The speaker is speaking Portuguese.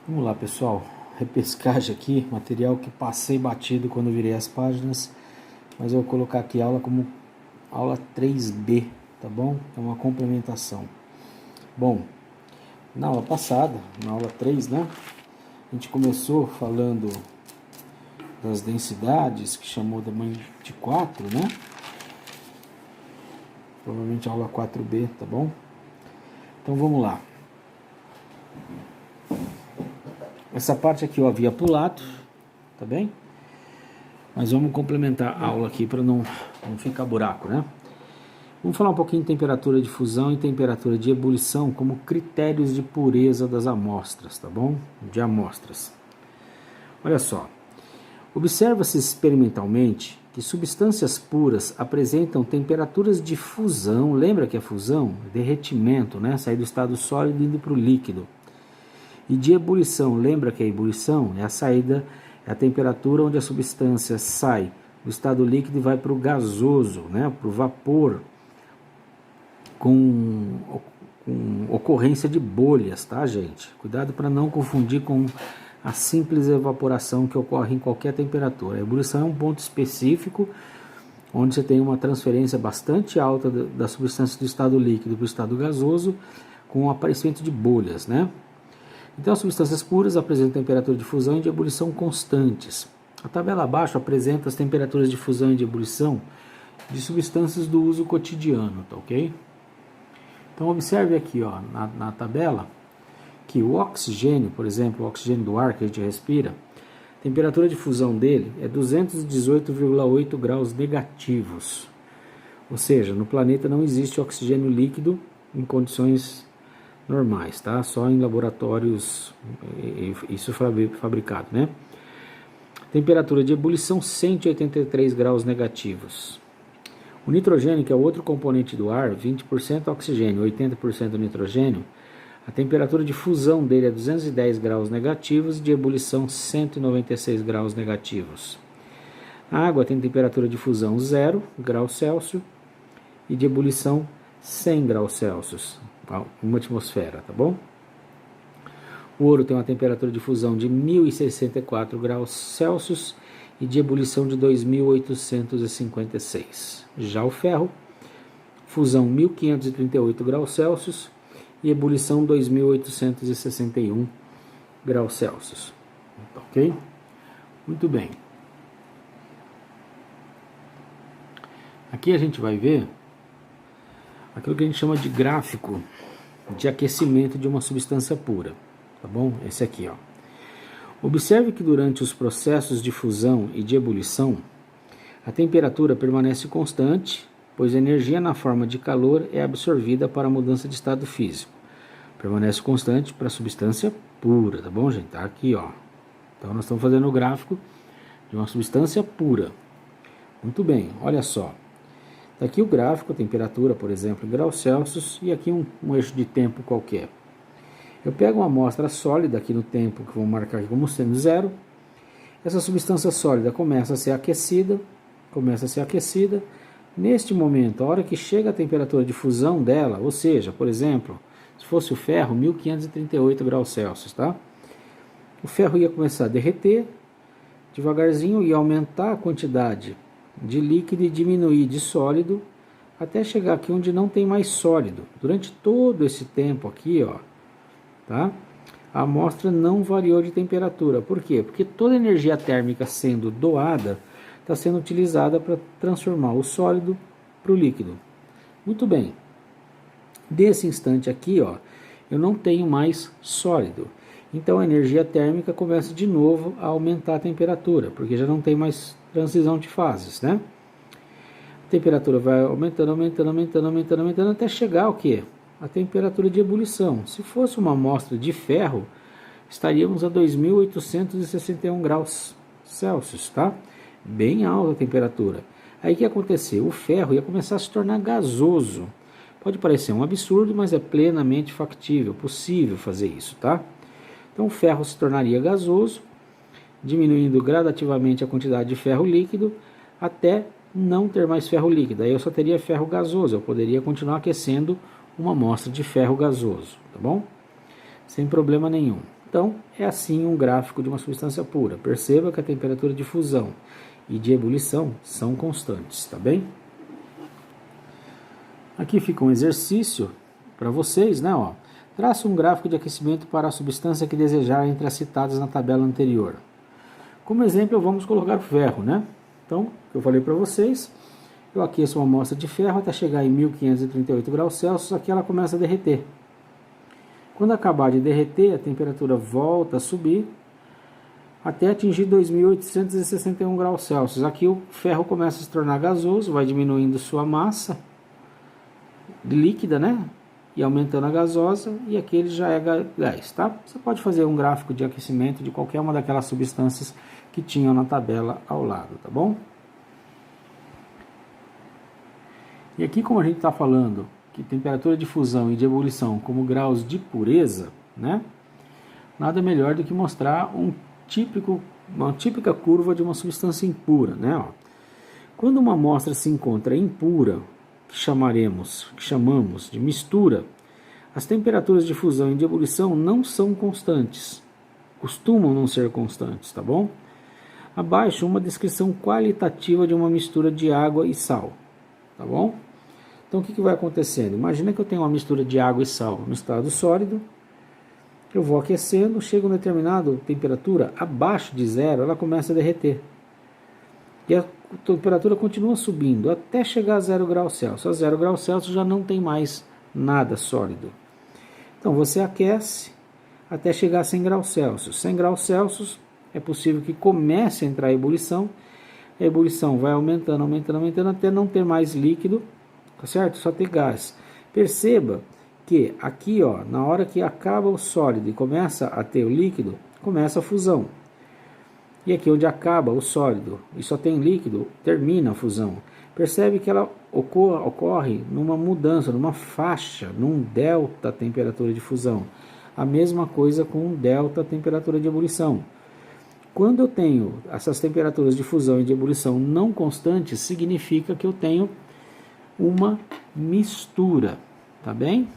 Vamos lá, pessoal, repescagem aqui, material que passei batido quando virei as páginas, mas eu vou colocar aqui aula como aula 3B, tá bom? É uma complementação. Bom, na aula passada, na aula 3, né, a gente começou falando das densidades, que chamou da mãe de 4, né? Provavelmente a aula 4B, tá bom? Então vamos lá. Essa parte aqui eu havia pulado, tá bem? Mas vamos complementar a aula aqui para não ficar buraco, né? Vamos falar um pouquinho de temperatura de fusão e temperatura de ebulição como critérios de pureza das amostras, tá bom? De amostras. Olha só. Observa-se experimentalmente que substâncias puras apresentam temperaturas de fusão. Lembra que a fusão é derretimento, né? Sair do estado sólido e indo para o líquido. E de ebulição, lembra que a ebulição é a saída, é a temperatura onde a substância sai do estado líquido e vai para o gasoso, né, para o vapor, com ocorrência de bolhas, tá, gente? Cuidado para não confundir com a simples evaporação que ocorre em qualquer temperatura. A ebulição é um ponto específico onde você tem uma transferência bastante alta da substância do estado líquido para o estado gasoso com o aparecimento de bolhas, né? Então, as substâncias puras apresentam temperatura de fusão e de ebulição constantes. A tabela abaixo apresenta as temperaturas de fusão e de ebulição de substâncias do uso cotidiano, tá ok? Então, observe aqui, ó, na tabela, que o oxigênio, por exemplo, o oxigênio do ar que a gente respira, a temperatura de fusão dele é 218,8 graus negativos. Ou seja, no planeta não existe oxigênio líquido em condições normais, tá? Só em laboratórios, isso é fabricado, né? Temperatura de ebulição 183 graus negativos. O nitrogênio, que é outro componente do ar, 20% oxigênio, 80% nitrogênio, a temperatura de fusão dele é 210 graus negativos e de ebulição 196 graus negativos. A água tem temperatura de fusão 0 graus Celsius e de ebulição 100 graus Celsius. Uma atmosfera, tá bom? O ouro tem uma temperatura de fusão de 1064 graus Celsius e de ebulição de 2856. Já o ferro, fusão 1538 graus Celsius e ebulição 2861 graus Celsius. Ok? Muito bem. Aqui a gente vai ver aquilo que a gente chama de gráfico de aquecimento de uma substância pura, tá bom? Esse aqui, ó. Observe que durante os processos de fusão e de ebulição, a temperatura permanece constante, pois a energia na forma de calor é absorvida para a mudança de estado físico. Permanece constante para a substância pura, tá bom, gente? Tá aqui, ó. Então nós estamos fazendo o gráfico de uma substância pura. Muito bem, olha só. Aqui o gráfico, a temperatura, por exemplo, em graus Celsius, e aqui um eixo de tempo qualquer. Eu pego uma amostra sólida aqui no tempo, que vou marcar aqui como sendo 0. Essa substância sólida começa a ser aquecida. Neste momento, a hora que chega a temperatura de fusão dela, ou seja, por exemplo, se fosse o ferro, 1538 graus Celsius, tá? O ferro ia começar a derreter, devagarzinho, ia aumentar a quantidade de líquido e diminuir de sólido até chegar aqui onde não tem mais sólido. Durante todo esse tempo aqui, ó, tá? A amostra não variou de temperatura. Por quê? Porque toda a energia térmica sendo doada está sendo utilizada para transformar o sólido para o líquido. Muito bem. Desse instante aqui, ó, eu não tenho mais sólido. Então a energia térmica começa de novo a aumentar a temperatura, porque já não tem mais transição de fases, né? A temperatura vai aumentando até chegar ao quê? A temperatura de ebulição. Se fosse uma amostra de ferro, estaríamos a 2861 graus Celsius, tá? Bem alta a temperatura. Aí o que ia acontecer? O ferro ia começar a se tornar gasoso. Pode parecer um absurdo, mas é plenamente factível, possível fazer isso, tá? Então o ferro se tornaria gasoso, diminuindo gradativamente a quantidade de ferro líquido até não ter mais ferro líquido. Aí eu só teria ferro gasoso, eu poderia continuar aquecendo uma amostra de ferro gasoso, tá bom? Sem problema nenhum. Então, é assim um gráfico de uma substância pura. Perceba que a temperatura de fusão e de ebulição são constantes, tá bem? Aqui fica um exercício para vocês, né? Ó. Traça um gráfico de aquecimento para a substância que desejar entre as citadas na tabela anterior. Como exemplo, vamos colocar o ferro, né? Então, eu falei para vocês, eu aqueço uma amostra de ferro até chegar em 1538 graus Celsius, aqui ela começa a derreter. Quando acabar de derreter, a temperatura volta a subir até atingir 2.861 graus Celsius. Aqui o ferro começa a se tornar gasoso, vai diminuindo sua massa líquida, né? E aumentando a gasosa, e aqui ele já é gás, tá? Você pode fazer um gráfico de aquecimento de qualquer uma daquelas substâncias que tinham na tabela ao lado, tá bom? E aqui, como a gente está falando que temperatura de fusão e de ebulição como graus de pureza, né? Nada melhor do que mostrar uma típica curva de uma substância impura, né? Ó. Quando uma amostra se encontra impura, que chamamos de mistura, as temperaturas de fusão e de ebulição não são constantes, costumam não ser constantes, tá bom? Abaixo, uma descrição qualitativa de uma mistura de água e sal, tá bom? Então, o que vai acontecendo? Imagina que eu tenho uma mistura de água e sal no estado sólido, eu vou aquecendo, chega a uma determinada temperatura, abaixo de zero, ela começa a derreter. E a temperatura continua subindo até chegar a 0 graus Celsius. A 0 graus Celsius já não tem mais nada sólido. Então, você aquece até chegar a 100 graus Celsius. 100 graus Celsius é possível que comece a entrar a ebulição vai aumentando, até não ter mais líquido, tá certo? Só ter gás. Perceba que aqui, ó, na hora que acaba o sólido e começa a ter o líquido, começa a fusão. E aqui onde acaba o sólido e só tem líquido, termina a fusão. Percebe que ela ocorre numa mudança, numa faixa, num delta temperatura de fusão. A mesma coisa com um delta temperatura de ebulição. Quando eu tenho essas temperaturas de fusão e de ebulição não constantes, significa que eu tenho uma mistura, tá bem?